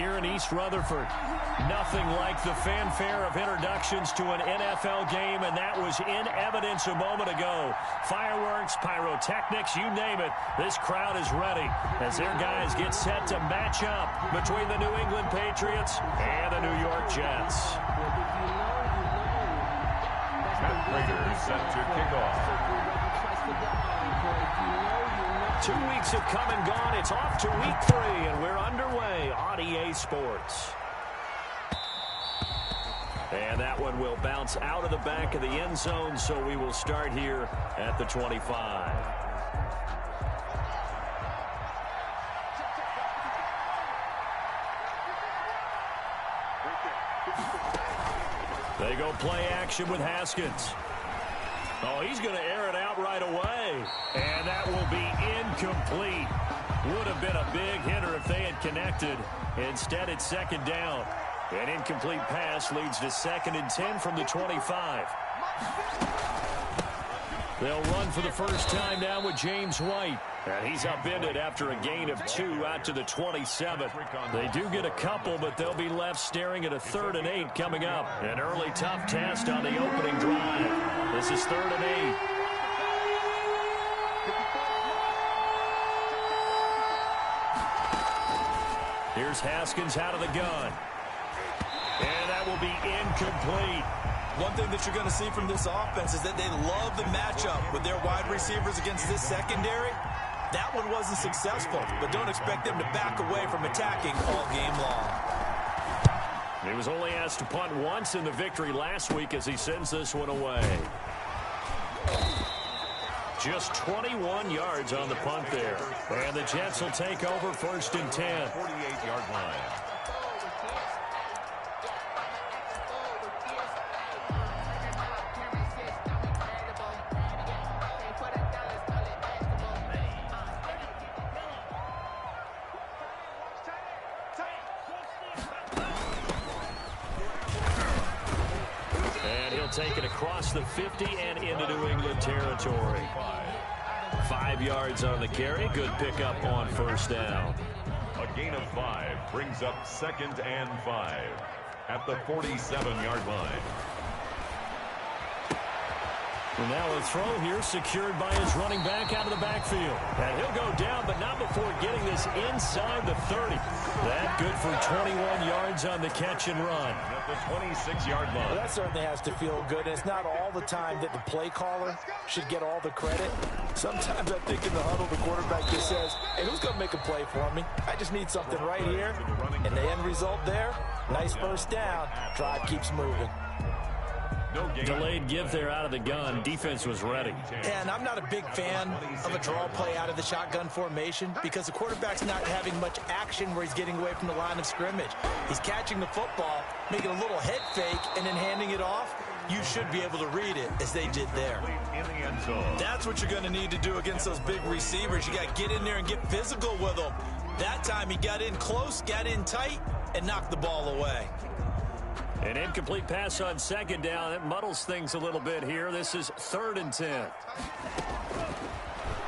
here in East Rutherford. Nothing like the fanfare of introductions to an NFL game, and that was in evidence a moment ago. Fireworks, pyrotechnics, you name it. This crowd is ready as their guys get set to match up between the New England Patriots and the New York Jets. Matt Prater set to kick off. 2 weeks have come and gone. It's off to week 3, and we're underway on EA Sports. And that one will bounce out of the back of the end zone, so we will start here at the 25. They go play action with Haskins. Oh, he's going to air it out right away. And that will be incomplete. Would have been a big hitter if they had connected. Instead, it's second down. An incomplete pass leads to 2nd and 10 from the 25. They'll run for the first time now with James White. And he's upended after a gain of 2 out to the 27. They do get a couple, but they'll be left staring at a 3rd and 8 coming up. An early tough test on the opening drive. This is 3rd and 8. Here's Haskins out of the gun. And that will be incomplete. One thing that you're going to see from this offense is that they love the matchup with their wide receivers against this secondary. That one wasn't successful, but don't expect them to back away from attacking all game long. He was only asked to punt once in the victory last week as he sends this one away. Just 21 yards on the punt there. And the Jets will take over 1st and 10. 48-yard line. Take it across the 50 and into New England territory. 5 yards on the carry. Good pickup on 1st down. A gain of 5 brings up 2nd and 5 at the 47-yard line. And now a throw here secured by his running back out of the backfield. And he'll go down, but not before getting this inside the 30. That good for 21 yards on the catch and run. At the 26-yard line. Well, that certainly has to feel good. It's not all the time that the play caller should get all the credit. Sometimes I think in the huddle, the quarterback just says, hey, who's going to make a play for me? I just need something right here. And the end result there, nice 1st down. Drive keeps moving. Delayed give there out of the gun. Defense was ready. And I'm not a big fan of a draw play out of the shotgun formation because the quarterback's not having much action where he's getting away from the line of scrimmage. He's catching the football, making a little head fake, and then handing it off. You should be able to read it as they did there. That's what you're going to need to do against those big receivers. You got to get in there and get physical with them. That time he got in close, got in tight, and knocked the ball away. An incomplete pass on 2nd down. It muddles things a little bit here. This is 3rd and 10.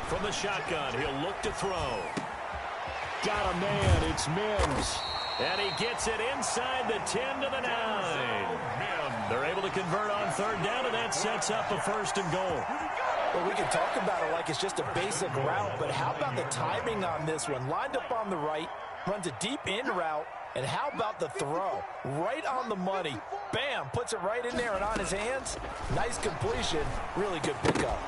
From the shotgun, he'll look to throw. Got a man. It's Mims. And he gets it inside the 10 to the 9. They're able to convert on 3rd down, and that sets up a 1st and goal. Well, we can talk about it like it's just a basic route, but how about the timing on this one? Lined up on the right, runs a deep in route. And how about the throw? Right on the money. Bam! Puts it right in there and on his hands. Nice completion. Really good pickup.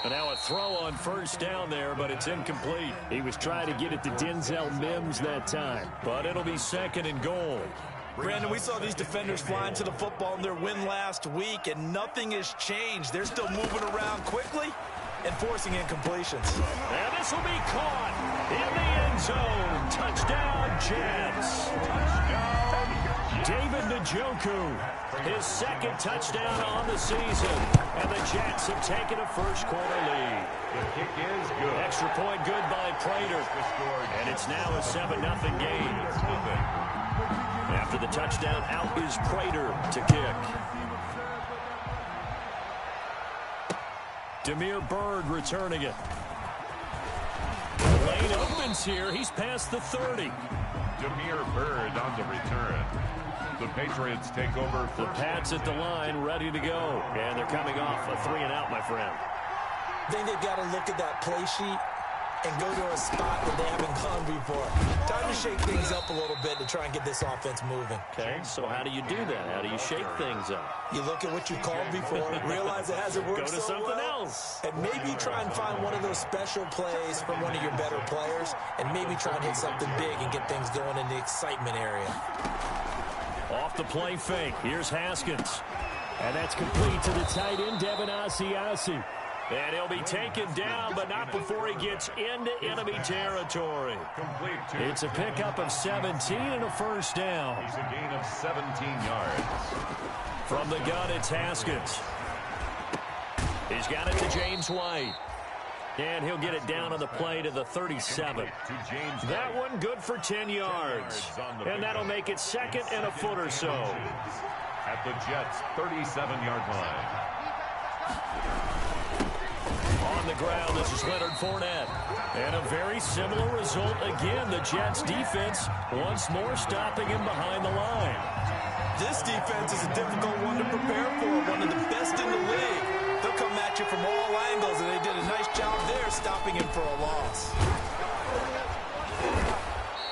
And now a throw on 1st down there, but it's incomplete. He was trying to get it to Denzel Mims that time. But it'll be 2nd and goal. Brandon, we saw these defenders flying to the football in their win last week, and nothing has changed. They're still moving around quickly and forcing incompletions. And this will be caught in the end zone. Touchdown, Jets. David Njoku, his 2nd touchdown on the season. And the Jets have taken a 1st quarter lead. The kick is good. Extra point good by Prater. And it's now a 7-0 game. After the touchdown, out is Prater to kick. Damiere Byrd returning it. Lane opens here. He's past the 30. The Patriots take over. The Pats at the line, ready to go. And they're coming off a 3-and-out, my friend. I think they've got to look at that play sheet and go to a spot that they haven't gone before. Time to shake things up a little bit to try and get this offense moving. Okay, so how do you do that? How do you shake things up? You look at what you called before, realize it hasn't worked Go to so something well, else. and maybe try and find one of those special plays from one of your better players, and maybe try and hit something big and get things going in the excitement area. Off the play fake. Here's Haskins. And that's complete to the tight end, Devin Asiasi. And he'll be taken down, but not before he gets into enemy territory. It's a pickup of 17 and a first down. He's a gain of 17 yards. From the gun, it's Haskins. He's got it to James White. And he'll get it down on the play to the 37. That one good for 10 yards. And that'll make it second and a foot or so. At the Jets' 37-yard line. On the ground, this is Leonard Fournette. And a very similar result again. The Jets defense once more stopping him behind the line. This defense is a difficult one to prepare for, one of the best in the league. They'll come at you from all angles, and they did a nice job there stopping him for a loss.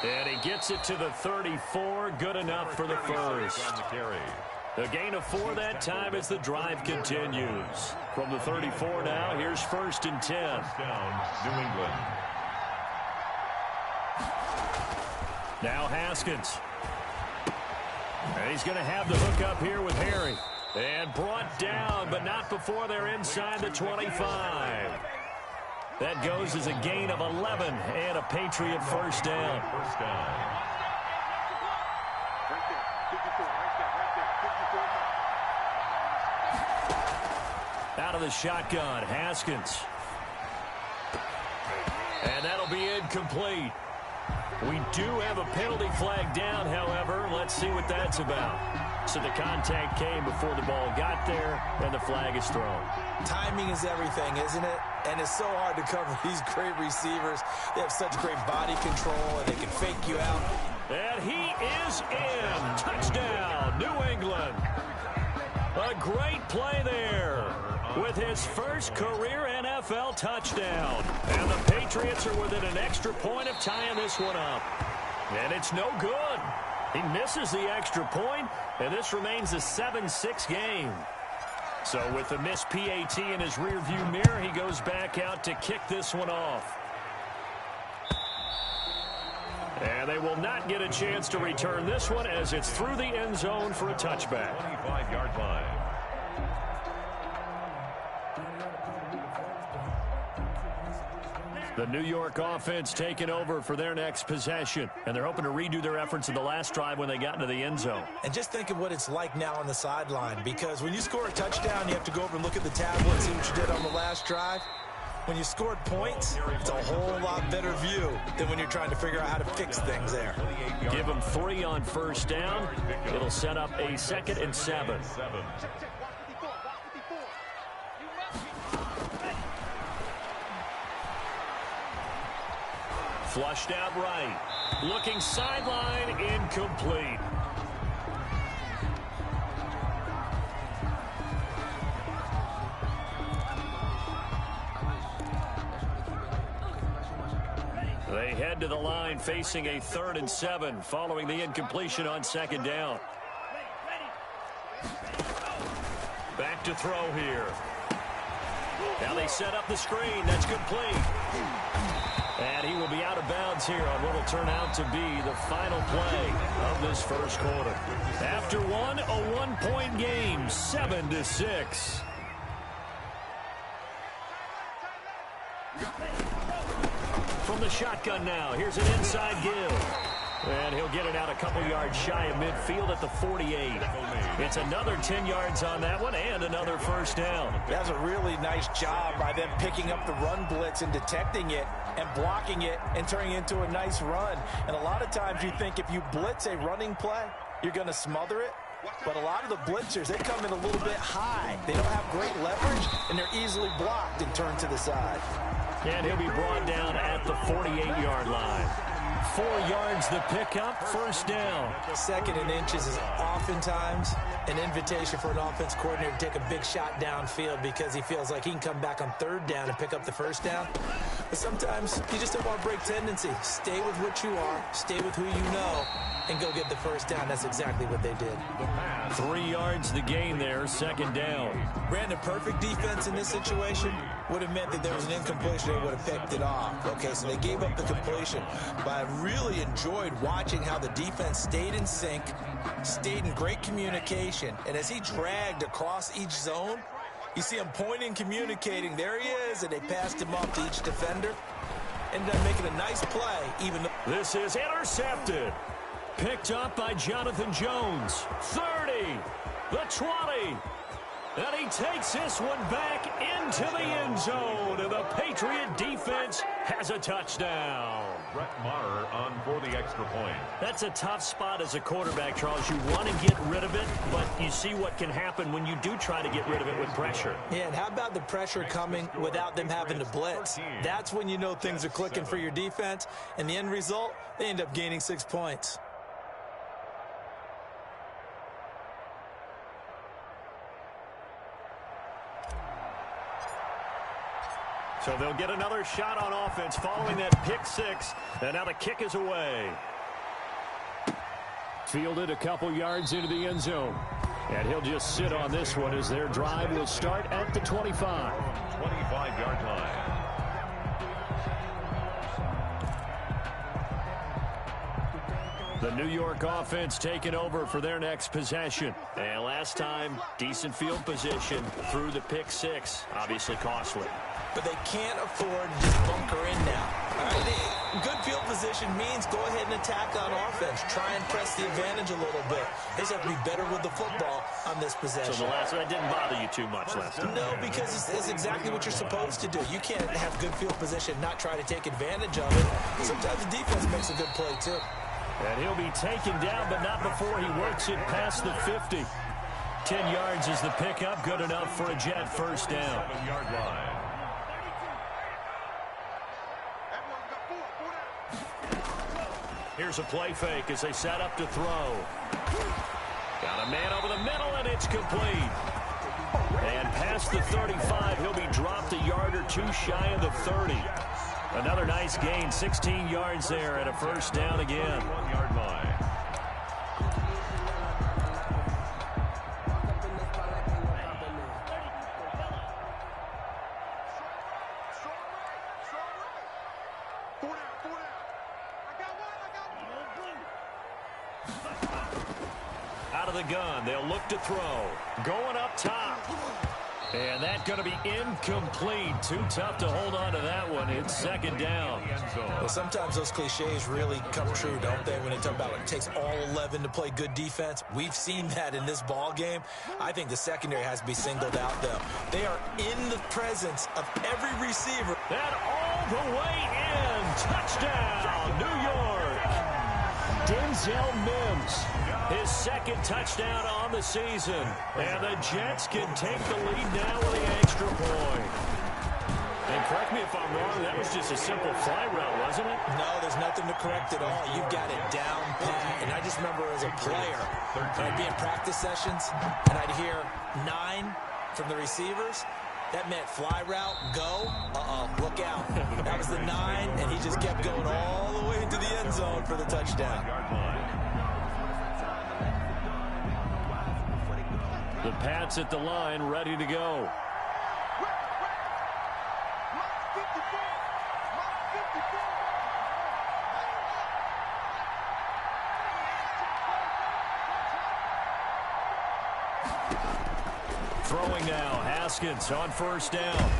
And he gets it to the 34. Good enough for the first. A gain of 4 that time as the drive continues. From the 34 now, here's 1st and 10. Down, New England. Now Haskins. And he's going to have the hook up here with Harry. And brought down, but not before they're inside the 25. That goes as a gain of 11 and a Patriot first down. First down. Out of the shotgun, Haskins. And that'll be incomplete. We do have a penalty flag down, however. Let's see what that's about. So the contact came before the ball got there, and the flag is thrown. Timing is everything, isn't it? And it's so hard to cover these great receivers. They have such great body control, and they can fake you out. And he is in. Touchdown, New England. A great play there with his first career NFL touchdown. And the Patriots are within an extra point of tying this one up. And it's no good. He misses the extra point, and this remains a 7-6 game. So with the missed PAT in his rearview mirror, he goes back out to kick this one off. And they will not get a chance to return this one as it's through the end zone for a touchback. 25-yard line. The New York offense taking over for their next possession. And they're hoping to redo their efforts in the last drive when they got into the end zone. And just think of what it's like now on the sideline, because when you score a touchdown, you have to go over and look at the tablet and see what you did on the last drive. When you scored points, it's a whole lot better view than when you're trying to figure out how to fix things there. Give them 3 on first down. It'll set up a 2nd and 7. Flushed out right. Looking sideline, incomplete. They head to the line facing a 3rd and 7 following the incompletion on 2nd down. Back to throw here. Now they set up the screen. That's complete. And he will be out of bounds here on what will turn out to be the final play of this first quarter. After one, a 1-point game, 7-6. From the shotgun now, here's an inside give. And he'll get it out a couple yards shy of midfield at the 48. It's another 10 yards on that one and another first down. That was a really nice job by them picking up the run blitz and detecting it and blocking it and turning it into a nice run. And a lot of times you think if you blitz a running play, you're going to smother it. But a lot of the blitzers, they come in a little bit high. They don't have great leverage, and they're easily blocked and turned to the side. And he'll be brought down at the 48-yard line. 4 yards the pickup, first down. Second and inches is oftentimes an invitation for an offense coordinator to take a big shot downfield because he feels like he can come back on third down and pick up the first down. But sometimes you just don't want to break tendency. Stay with what you are, stay with who you know, and go get the first down. That's exactly what they did. 3 yards the gain there, second down. Brandon, perfect defense in this situation would have meant that there was an incompletion. They would have picked it off. Okay, so they gave up the completion. But I really enjoyed watching how the defense stayed in sync, stayed in great communication, and as he dragged across each zone, you see him pointing, communicating. There he is, and they passed him off to each defender. Ended up making a nice play, even though... This is intercepted. Picked up by Jonathan Jones. 30, the 20. And he takes this one back into the end zone. And the Patriot defense has a touchdown. Brett Maher on for the extra point. That's a tough spot as a quarterback, Charles. You want to get rid of it, but you see what can happen when you do try to get rid of it with pressure. Yeah, and how about the pressure coming without them having to blitz? That's when you know things are clicking for your defense. And the end result, they end up gaining 6 points. So they'll get another shot on offense following that pick six. And now the kick is away. Fielded a couple yards into the end zone. And he'll just sit on this one as their drive will start at the 25. 25-yard line. The New York offense taking over for their next possession. And last time, decent field position through the pick six. Obviously costly. But they can't afford to just bunker in now. All right, good field position means go ahead and attack on offense. Try and press the advantage a little bit. They just have to be better with the football on this possession. So the last one didn't bother you too much last time? No, because it's exactly what you're supposed to do. You can't have good field position, not try to take advantage of it. Sometimes the defense makes a good play, too. And he'll be taken down, but not before he works it past the 50. 10 yards is the pickup. Good enough for a Jet first down. 7-yard line. Here's a play fake as they set up to throw. Got a man over the middle, and it's complete. And past the 35, he'll be dropped a yard or two shy of the 30. Another nice gain, 16 yards there, and a first down again. 1-yard line. Out of the gun, they'll look to throw. Going up top. And that's going to be incomplete. Too tough to hold on to that one. It's second down. Well, sometimes those cliches really come true, don't they, when they talk about it takes all 11 to play good defense. We've seen that in this ball game. I think the secondary has to be singled out, though. They are in the presence of every receiver. And all the way in. Touchdown, New York. Denzel Mims. His second touchdown on the season. And the Jets can take the lead now with the extra point. And correct me if I'm wrong, that was just a simple fly route, wasn't it? No, there's nothing to correct at all. You've got it down pat. And I just remember as a player, I'd be in practice sessions, and I'd hear 9 from the receivers. That meant fly route, go, look out. That was the 9, and he just kept going all the way into the end zone for the touchdown. The Pats at the line, ready to go. Throwing now, Haskins on first down.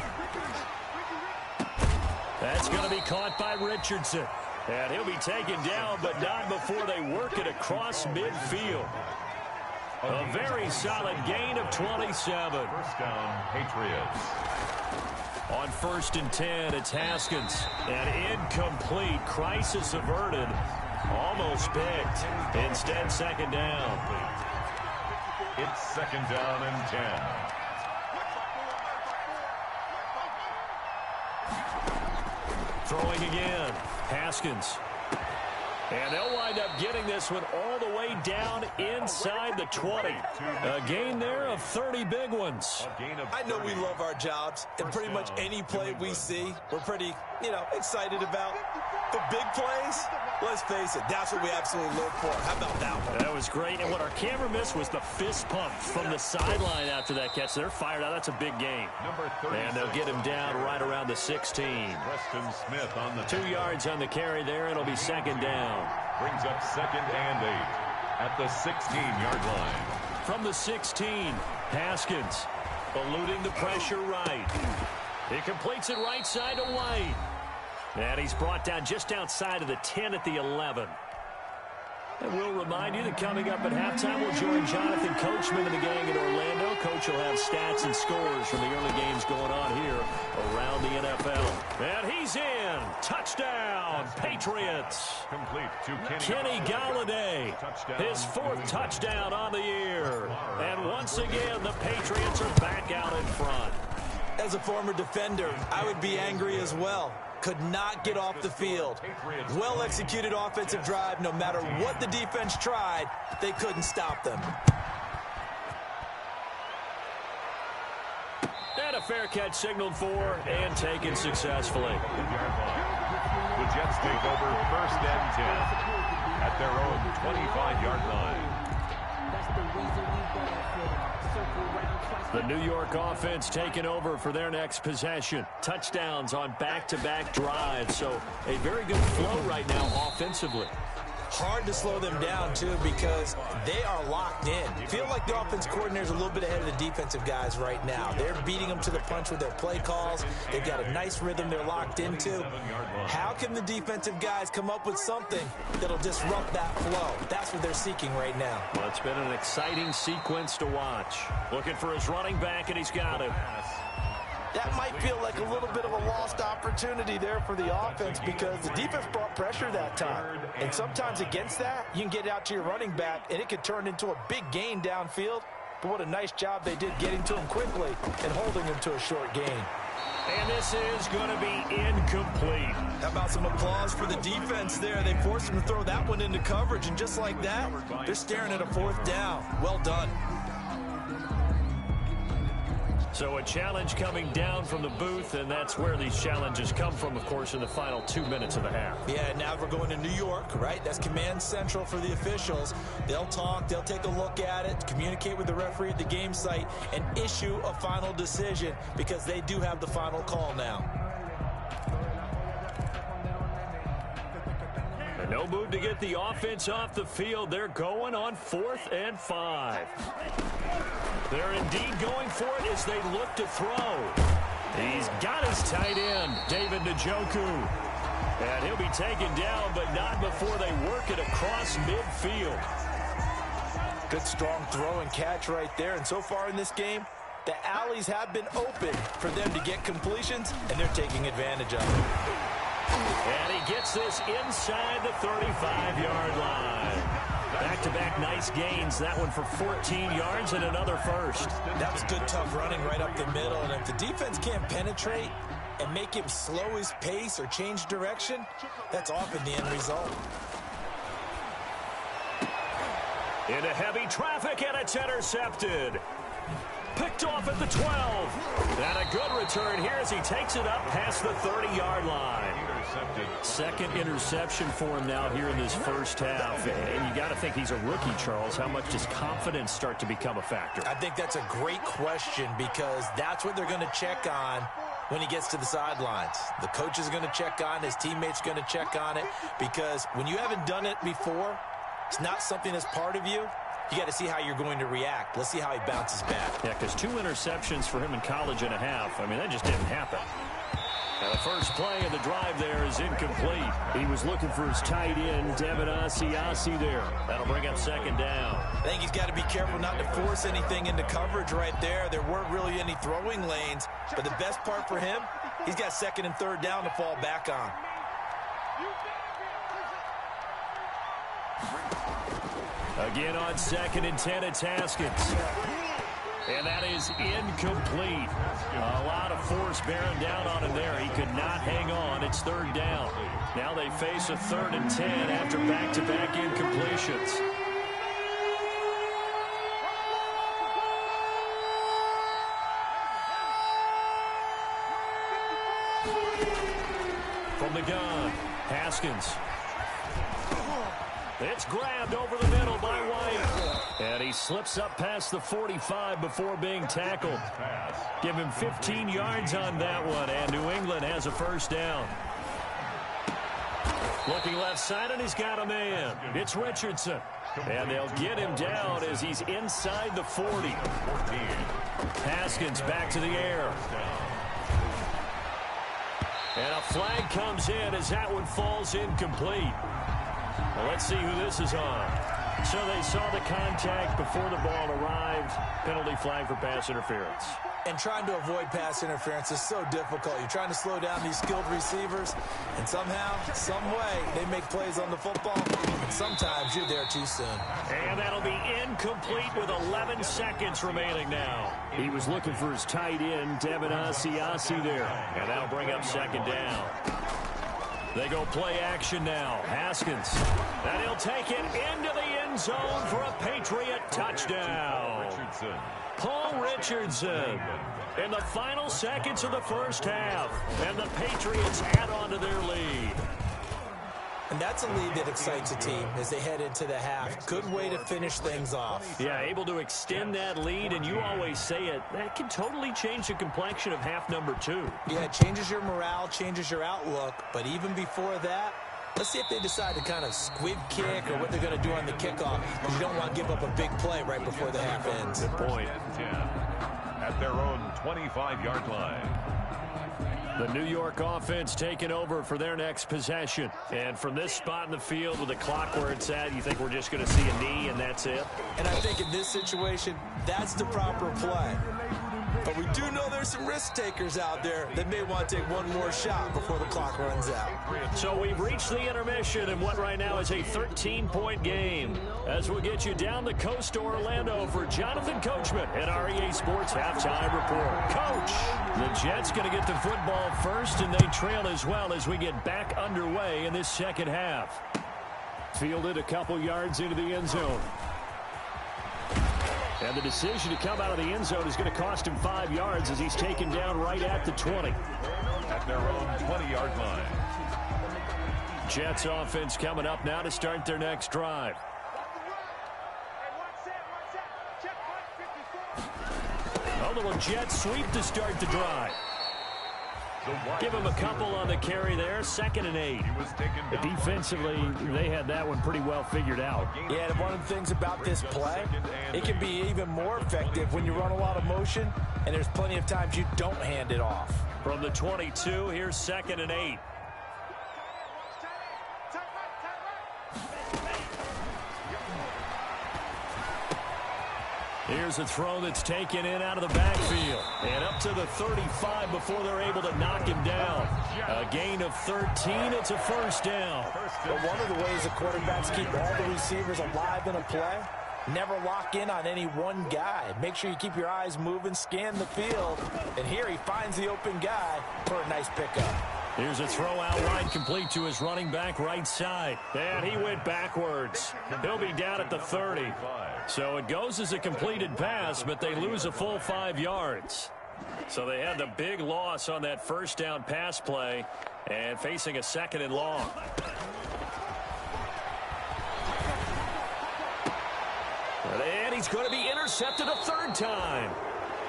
That's going to be caught by Richardson. And he'll be taken down, but not before they work it across midfield. A very solid gain of 27. First down, Patriots. On 1st and 10, it's Haskins. And incomplete. Crisis averted. Almost picked. Instead, second down. It's second down and 10. Throwing again. Haskins. And they'll wind up getting this one all the way down inside the 20. A gain there of 30 big ones. I know we love our jobs, and pretty much any play we see, we're pretty, excited about. The big plays, let's face it, that's what we absolutely live for. How about that one? That was great, and what our camera missed was the fist pump from the sideline after that catch. They're fired out. That's a big gain. And they'll get him down right around the 16. Preston Smith on the 2 yards on the carry there. It'll be second down. Brings up 2nd and 8 at the 16-yard line. From the 16, Haskins eluding the pressure right. He completes it right side to White. And he's brought down just outside of the 10 at the 11. And we'll remind you that coming up at halftime, we'll join Jonathan Coachman and the gang in Orlando. Coach will have stats and scores from the early games going on here around the NFL. And he's in. Touchdown, Patriots. Complete to Kenny Galladay, his 4th touchdown on the year. And once again, the Patriots are back out in front. As a former defender, I would be angry as well. Could not get off the field. Well-executed offensive drive. No matter what the defense tried, they couldn't stop them. And a fair catch signaled for and taken successfully. The Jets take over 1st and 10 at their own 25-yard line. The New York offense taking over for their next possession. Touchdowns on back-to-back drives. So a very good flow right now offensively. Hard to slow them down, too, because they are locked in. Feel like the offense coordinator is a little bit ahead of the defensive guys right now. They're beating them to the punch with their play calls. They've got a nice rhythm they're locked into. How can the defensive guys come up with something that'll disrupt that flow? That's what they're seeking right now. Well, it's been an exciting sequence to watch. Looking for his running back, and he's got him. That might feel like a little bit of a lost opportunity there for the offense because the defense brought pressure that time. And sometimes against that, you can get out to your running back, and it could turn into a big gain downfield. But what a nice job they did getting to him quickly and holding him to a short gain. And this is going to be incomplete. How about some applause for the defense there? They forced him to throw that one into coverage, and just like that, they're staring at a 4th down. Well done. So a challenge coming down from the booth, and that's where these challenges come from, of course, in the final 2 minutes of the half. Yeah, now we're going to New York, right? That's command central for the officials. They'll talk, they'll take a look at it, communicate with the referee at the game site, and issue a final decision because they do have the final call now. And no move to get the offense off the field. They're going on 4th and 5. They're indeed going for it as they look to throw. He's got his tight end, David Njoku. And he'll be taken down, but not before they work it across midfield. Good, strong throw and catch right there. And so far in this game, the alleys have been open for them to get completions, and they're taking advantage of it. And he gets this inside the 35-yard line. Back-to-back nice gains. That one for 14 yards and another first. That was good, tough running right up the middle. And if the defense can't penetrate and make him slow his pace or change direction, that's often the end result. Into heavy traffic, and it's intercepted. Picked off at the 12. And a good return here as he takes it up past the 30-yard line. Second interception for him now here in this first half. And you got to think he's a rookie, Charles. How much does confidence start to become a factor? I think that's a great question because that's what they're going to check on when he gets to the sidelines. The coach is going to check on, his teammates are going to check on it because when you haven't done it before, it's not something that's part of you. You got to see how you're going to react. Let's see how he bounces back. Yeah, because 2 interceptions for him in college and a half. I mean, that just didn't happen. Now the first play of the drive there is incomplete. He was looking for his tight end, Devin Asiasi there. That'll bring up second down. I think he's got to be careful not to force anything into coverage right there. There weren't really any throwing lanes. But the best part for him, he's got 2nd and 3rd down to fall back on. Again on 2nd and 10, it's Haskins. And that is incomplete. A lot of force bearing down on him there. He could not hang on. It's third down. Now they face a 3rd and 10 after back-to-back incompletions. From the gun, Haskins. It's grabbed over the middle by White. And he slips up past the 45 before being tackled. Give him 15 yards on that one, and New England has a first down. Looking left side, and he's got a man. It's Richardson. And they'll get him down as he's inside the 40. Haskins back to the air. And a flag comes in as that one falls incomplete. Well, let's see who this is on. So they saw the contact before the ball arrived. Penalty flag for pass interference. And trying to avoid pass interference is so difficult. You're trying to slow down these skilled receivers, and somehow, some way, they make plays on the football, and sometimes you're there too soon. And that'll be incomplete with 11 seconds remaining now. He was looking for his tight end, Devin Asiasi there, and that'll bring up second down. They go play action now. Haskins. And he'll take it into the end zone for a Patriot touchdown. Paul Richardson in the final seconds of the first half. And the Patriots add on to their lead. And that's a lead that excites a team as they head into the half. Good way to finish things off. Yeah, able to extend that lead, and you always say it, that can totally change the complexion of half number 2. Yeah, it changes your morale, changes your outlook, but even before that, let's see if they decide to kind of squib kick or what they're going to do on the kickoff, because you don't want to give up a big play right before the half ends. Good point. At their own 25-yard line. The New York offense taking over for their next possession. And from this spot in the field with the clock where it's at, you think we're just going to see a knee and that's it? And I think in this situation, that's the proper play. But we do know there's some risk takers out there that may want to take one more shot before the clock runs out. So we've reached the intermission in what right now is a 13-point game. As we'll get you down the coast to Orlando for Jonathan Coachman at our EA Sports Halftime Report. Coach, the Jets going to get the football first, and they trail as well as we get back underway in this second half. Fielded a couple yards into the end zone. And the decision to come out of the end zone is going to cost him 5 yards as he's taken down right at the 20. At their own 20-yard line. Jets offense coming up now to start their next drive. A little jet sweep to start the drive. Give him a couple on the carry there. 2nd and 8. Defensively, they had that one pretty well figured out. Yeah, and one of the things about this play, it can be even more effective when you run a lot of motion, and there's plenty of times you don't hand it off. From the 22, here's 2nd and 8. Here's a throw that's taken in out of the backfield. And up to the 35 before they're able to knock him down. A gain of 13. It's a first down. But one of the ways the quarterbacks keep all the receivers alive in a play, never lock in on any one guy. Make sure you keep your eyes moving, scan the field. And here he finds the open guy for a nice pickup. Here's a throw out wide, complete to his running back right side. And he went backwards. He'll be down at the 30. So it goes as a completed pass, but they lose a full 5 yards. So they had the big loss on that first down pass play and facing a 2nd and long. And he's going to be intercepted a 3rd time.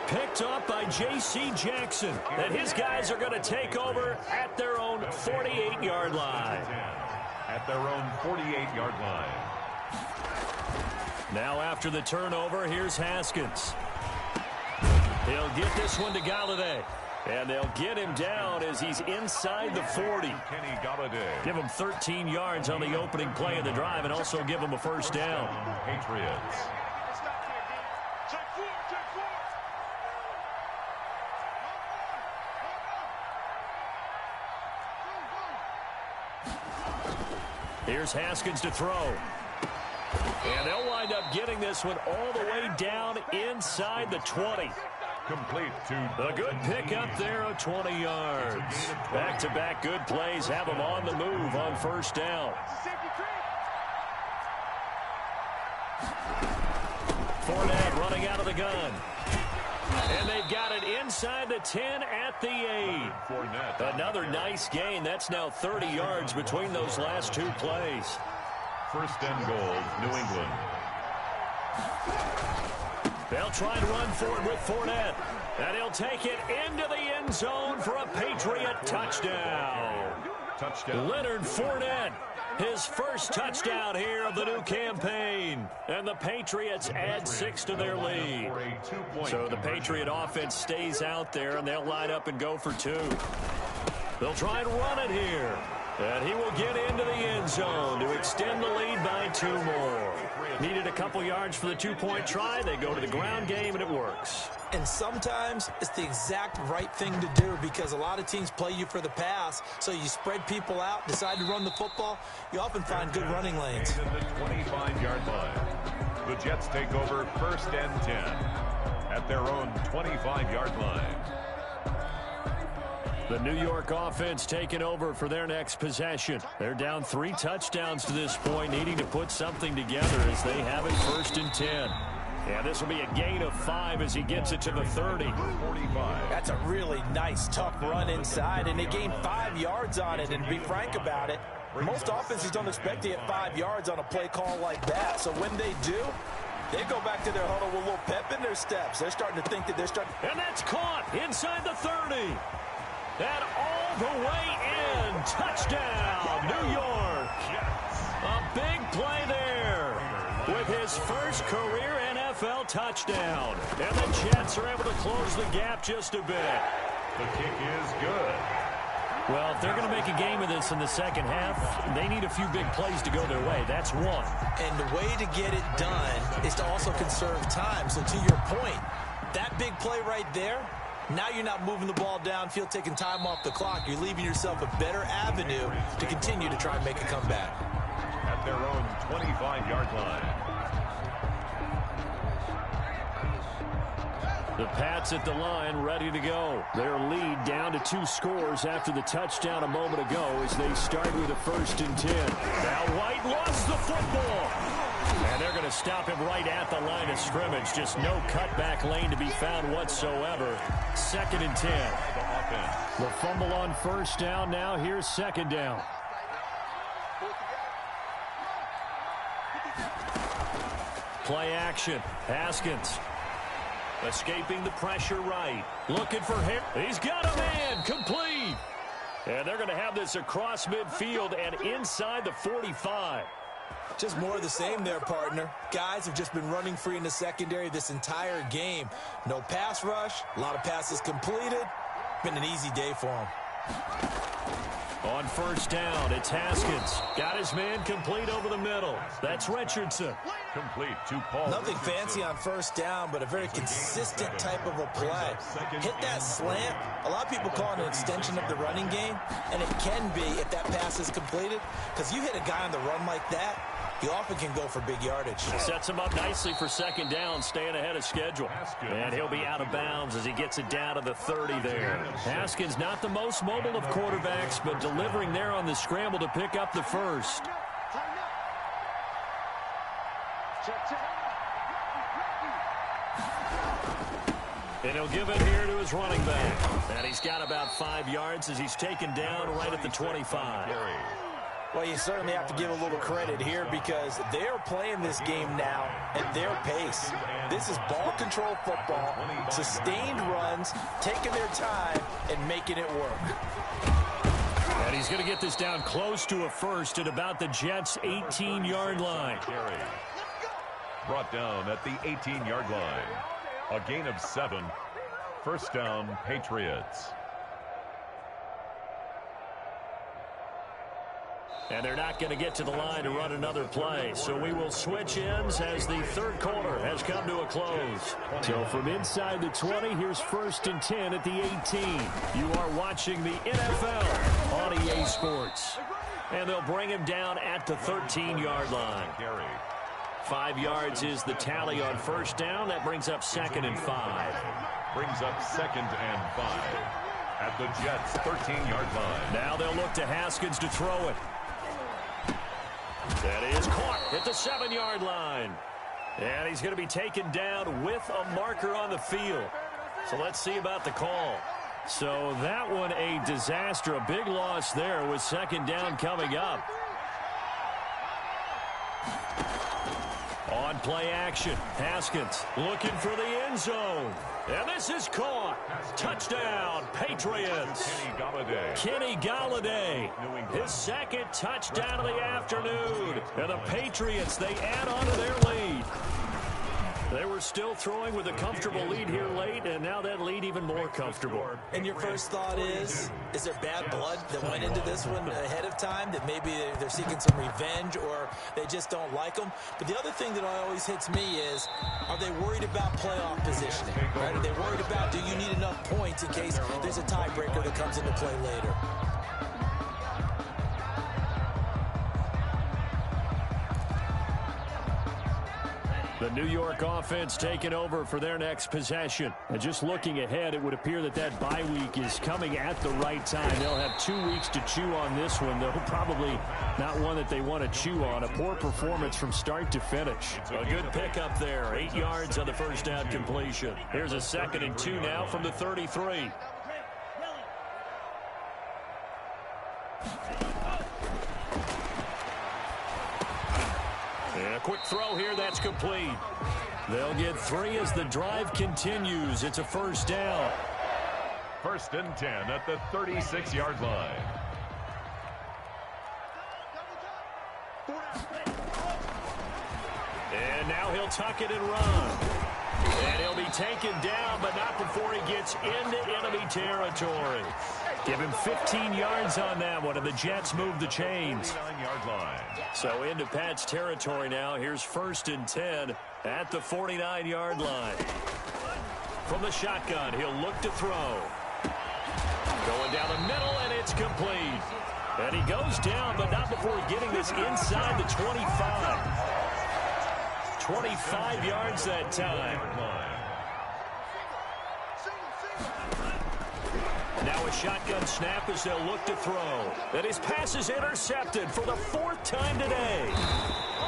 Picked up by J.C. Jackson. And his guys are going to take over at their own 48-yard line. At their own 48-yard line. Now after the turnover, here's Haskins. He'll get this one to Galladay. And they'll get him down as he's inside the 40. Give him 13 yards on the opening play of the drive and also give him a first down. Patriots. Here's Haskins to throw. And they'll wind up getting this one all the way down inside the 20. Complete to A good pickup there of 20 yards. Back-to-back good plays have them on the move on first down. Fournette running out of the gun. And they've got it inside the 10 at the 8. Another nice gain. That's now 30 yards between those last two plays. First and goal, New England. They'll try and run for it with Fournette. And he'll take it into the end zone for a Patriot touchdown. Leonard Fournette, his first touchdown here of the new campaign. And the Patriots add 6 to their lead. So the Patriot offense stays out there, and they'll line up and go for 2. They'll try and run it here. And he will get into the end zone to extend the lead by 2 more. Needed a couple yards for the 2-point try. They go to the ground game, and it works. And sometimes it's the exact right thing to do because a lot of teams play you for the pass. So you spread people out, decide to run the football. You often find good running lanes. The 25-yard line. The Jets take over first and 10 at their own 25-yard line. The New York offense taking over for their next possession. They're down 3 touchdowns to this point, needing to put something together as they have it first and 10. Yeah, this will be a gain of 5 as he gets it to the 30. 45. That's a really nice, tough run inside, and they gained 5 yards on it. And to be frank about it, most offenses don't expect to get 5 yards on a play call like that. So when they do, they go back to their huddle with a little pep in their steps. They're starting to think that they're starting. And that's caught inside the 30. And all the way in. Touchdown, New York. A big play there with his first career NFL touchdown. And the Jets are able to close the gap just a bit. The kick is good. Well, if they're going to make a game of this in the second half, they need a few big plays to go their way. That's one. And the way to get it done is to also conserve time. So to your point, that big play right there, now you're not moving the ball downfield, taking time off the clock. You're leaving yourself a better avenue to continue to try and make a comeback. At their own 25-yard line. The Pats at the line, ready to go. Their lead down to 2 scores after the touchdown a moment ago as they start with a first and 10. Now White lost the football. And they're going to stop him right at the line of scrimmage. Just no cutback lane to be found whatsoever. Second and 10. The fumble on first down. Now here's second down. Play action. Haskins. Escaping the pressure right. Looking for him. He's got a man. Complete. And they're going to have this across midfield and inside the 45. Just more of the same there, partner. Guys have just been running free in the secondary this entire game. No pass rush. A lot of passes completed. Been an easy day for them. On first down, it's Haskins. Got his man complete over the middle. That's Richardson. Complete to Paul. Nothing fancy on first down, but a very consistent type of a play. Hit that slant. A lot of people call it an extension of the running game, and it can be if that pass is completed, because you hit a guy on the run like that, you often can go for big yardage. Sets him up nicely for second down, staying ahead of schedule. And he'll be out of bounds as he gets it down to the 30 there. Haskins not the most mobile of quarterbacks, but delivering there on the scramble to pick up the first. And he'll give it here to his running back. And he's got about 5 yards as he's taken down right at the 25. Well, you certainly have to give a little credit here because they're playing this game now at their pace. This is ball control football, sustained runs, taking their time, and making it work. And he's going to get this down close to a first at about the Jets' 18-yard line. Brought down at the 18-yard line. A gain of 7. First down, Patriots. And they're not going to get to the line to run another play. So we will switch ends as the third quarter has come to a close. So from inside the 20, here's first and 10 at the 18. You are watching the NFL on EA Sports. And they'll bring him down at the 13-yard line. 5 yards is the tally on first down. That brings up 2nd and 5. Brings up 2nd and 5 at the Jets' 13-yard line. Now they'll look to Haskins to throw it. That is caught at the 7-yard line. And he's going to be taken down with a marker on the field. So let's see about the call. So that one a disaster, a big loss there with 2nd down coming up. On play action, Haskins looking for the end zone. And this is caught. Touchdown, Patriots. Kenny Galladay, his 2nd touchdown of the afternoon. And the Patriots, they add on to their lead. They were still throwing with a comfortable lead here late, and now that lead even more comfortable. And your first thought is there bad blood that went into this one ahead of time, that maybe they're seeking some revenge or they just don't like them? But the other thing that always hits me is, are they worried about playoff positioning? Right? Are they worried about, do you need enough points in case there's a tiebreaker that comes into play later? The New York offense taking over for their next possession. And just looking ahead, it would appear that that bye week is coming at the right time. They'll have 2 weeks to chew on this one, though probably not one that they want to chew on. A poor performance from start to finish. A good pickup there. 8 yards on the first down completion. Here's a 2nd and 2 now from the 33. And a quick throw here, that's complete. They'll get 3 as the drive continues. It's a first down. 1st and 10 at the 36-yard line. And now he'll tuck it and run. And he'll be taken down, but not before he gets into enemy territory. Give him 15 yards on that one, and the Jets move the chains. 9-yard line. So into Pat's territory now. Here's 1st and 10 at the 49-yard line. From the shotgun, he'll look to throw. Going down the middle, and it's complete. And he goes down, but not before getting this inside the 25. 25 yards that time. Now a shotgun snap as they'll look to throw. And his pass is intercepted for the 4th time today.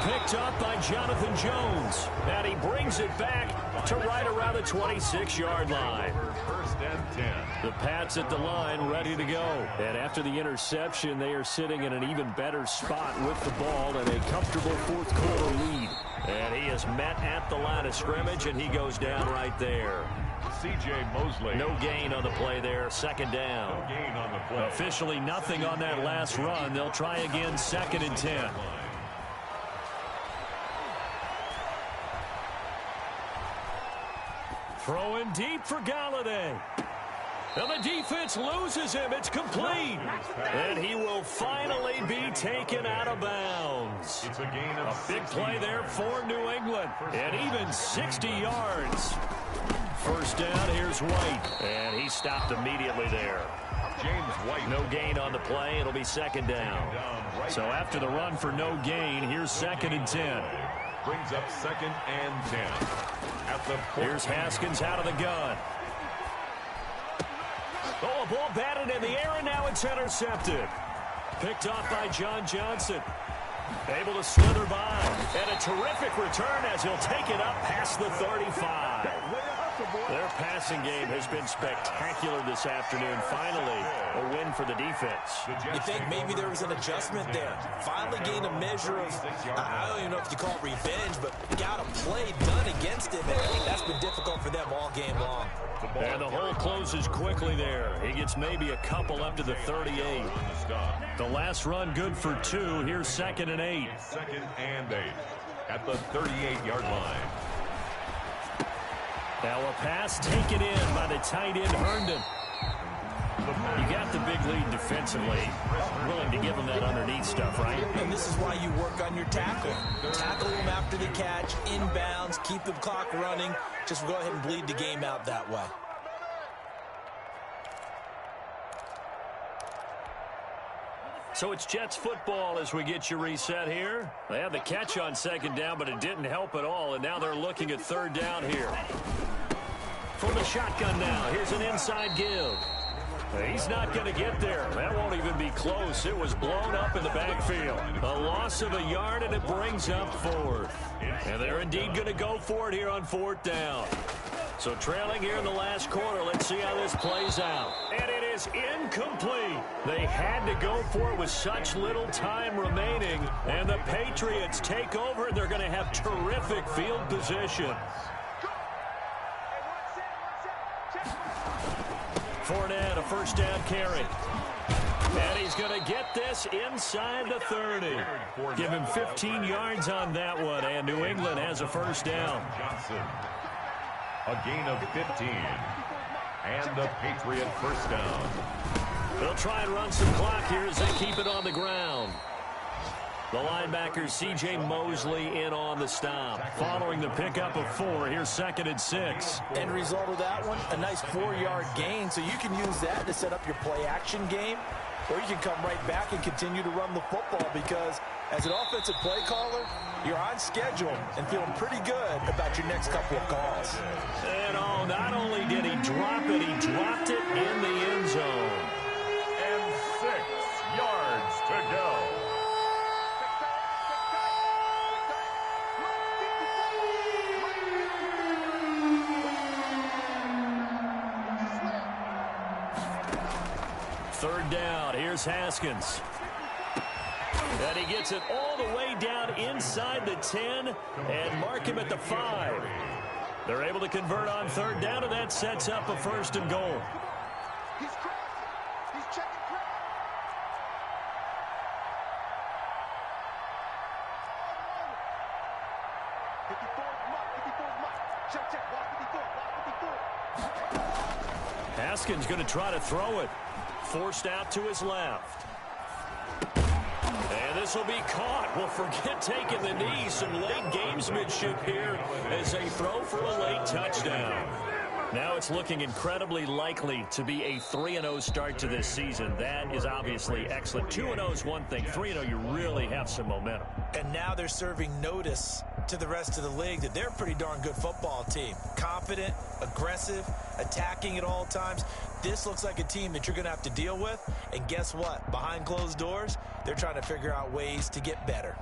Picked up by Jonathan Jones. And he brings it back to right around the 26-yard line. 1st and 10. The Pats at the line ready to go. And after the interception, they are sitting in an even better spot with the ball and a comfortable 4th quarter lead. And he is met at the line of scrimmage, and he goes down right there. C.J. Mosley. No gain on the play there. 2nd down. No gain on the play. Officially nothing on that last run. They'll try again 2nd and 10. Throwing deep for Galladay. And the defense loses him. It's complete. And he will finally be taken out of bounds. It's a gain of a big play there for New England. And even 60 yards. First down, here's White. And he stopped immediately there. James White. No gain on the play. It'll be 2nd down. So after the run for no gain, here's 2nd and 10. Brings up 2nd and 10. At the Here's Haskins out of the gun. Oh, a ball batted in the air, and now it's intercepted. Picked off by John Johnson. Able to slither by. And a terrific return as he'll take it up past the 35. Their passing game has been spectacular this afternoon. Finally, a win for the defense. You think maybe there was an adjustment there. Finally gained a measure of, I don't even know if you call it revenge, but got a play done against him. And that's been difficult for them all game long. And the hole closes quickly there. He gets maybe a couple up to the 38. The last run good for 2. Here's 2nd and 8. 2nd and 8 at the 38-yard line. Now a pass taken in by the tight end Herndon. You got the big lead defensively. Willing to give him that underneath stuff, right? And this is why you work on your tackle. Tackle him after the catch, inbounds, keep the clock running. Just go ahead and bleed the game out that way. So it's Jets football as we get you reset here. They had the catch on second down, but it didn't help at all, and now they're looking at third down here. From the shotgun now, here's an inside give. He's not going to get there. That won't even be close. It was blown up in the backfield. A loss of a yard, and it brings up fourth. And they're indeed going to go for it here on fourth down. So trailing here in the last quarter, let's see how this plays out. And it is incomplete. They had to go for it with such little time remaining. And the Patriots take over, and they're going to have terrific field position. Fournette, a first down carry. And he's going to get this inside the 30. Give him 15 yards on that one, and New England has a first down. Johnson, a gain of 15. And the Patriot first down. They'll try and run some clock here as they keep it on the ground. The linebacker, C.J. Mosley, in on the stop. Following the pickup of 4, here's 2nd and 6. End result of that one, a nice 4-yard gain, so you can use that to set up your play-action game, or you can come right back and continue to run the football because as an offensive play caller, you're on schedule and feeling pretty good about your next couple of calls. And oh, not only did he drop it, he dropped it in the end zone. And 6 yards to go. Third down, here's Haskins. And he gets it all the way down inside the 10 and mark him at the 5. They're able to convert on third down, and that sets up a 1st and goal. Haskins going to try to throw it. Forced out to his left. And this will be caught. Well, forget taking the knee. Some late gamesmanship here as they throw for a late touchdown. Now it's looking incredibly likely to be a 3-0 start to this season. That is obviously excellent. 2-0 is one thing. 3-0, you really have some momentum. And now they're serving notice to the rest of the league that they're a pretty darn good football team. Confident, aggressive, attacking at all times. This looks like a team that you're going to have to deal with. And guess what? Behind closed doors, they're trying to figure out ways to get better.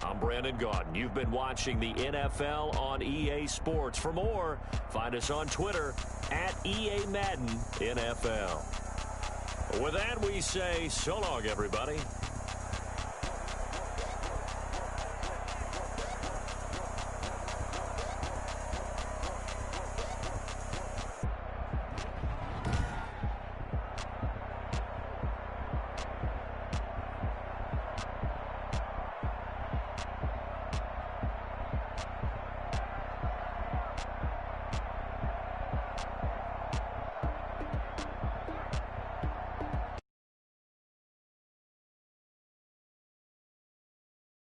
I'm Brandon Gaudin. You've been watching the NFL on EA Sports. For more, find us on Twitter at EA Madden NFL. With that, we say so long, everybody.